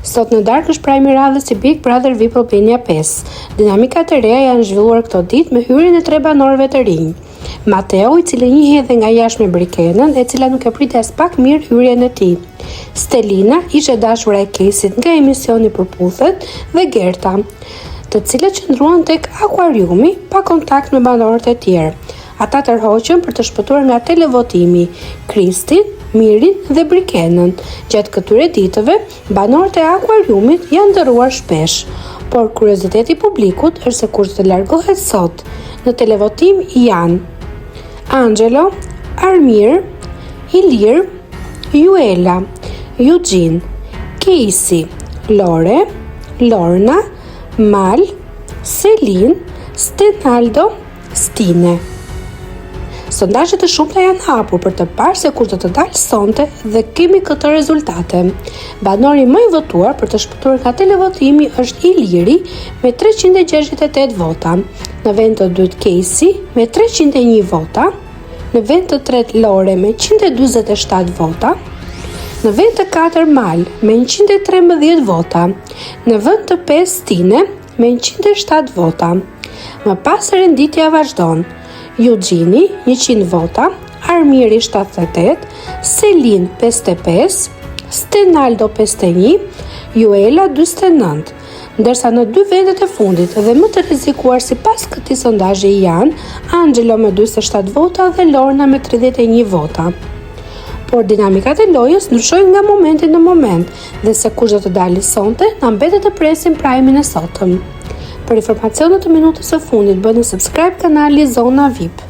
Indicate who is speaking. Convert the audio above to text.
Speaker 1: Sot në darkë është prajmi radhës si Big Brother VIP Albania 5. Dinamikat e reja janë zhvilluar këto ditë me hyrjen e 3 banorëve të rinj. Mateo, i cili njihet edhe nga jashtë me Brikenën, e cila nuk e priti as pak mirë hyrjen e tij. Stelina, ishte dashura e Kesit nga emisioni Përputhet, dhe Gerta, të cilët qëndruan tek akuariumi pa kontakt me banorët e tjerë. Ata tërhoqën për të shpëtuar nga televotimi Kristin, Mirin dhe Brikenën. Gjatë këtyre ditëve, banorët e akuariumit janë ndërruar shpesh, por kurioziteti i publikut është se kush të largohet sot. Në televotim janë Angelo, Armir, Ilir, Juela, Eugene, Casey, Lore, Lorna, Mal, Selin, Stenaldo, Stine. Sondazhet e shumta janë hapur për të parë se kush do të dalë sonte dhe kemi këto rezultate. Banori më i votuar për të shpëtuar nga televotimi është Iliri me 368 vota. Në vend të dytë Casey me 301 vota. Në vend të tretë Lore me 147 vota. Në vend të katër Mal me 113 vota. Në vend të pestë Stine me 107 vota. Më pas renditja vazhdon. Eugeni 100 vota, Armiri 78, Selin 55, Stenaldo 51, Juela 49. Ndërsa në 2 vendet e fundit dhe më të rrezikuar sipas këtij sondazhi janë Angelo me 47 vota dhe Lorna me 31 vota. Por dinamikat e lojës ndryshojnë nga momenti në moment dhe se kush do të dalë sonte, na mbetet të presim prajmin e sotëm. Për informacionet të minutës së fundit, bëni subscribe kanali Zona VIP.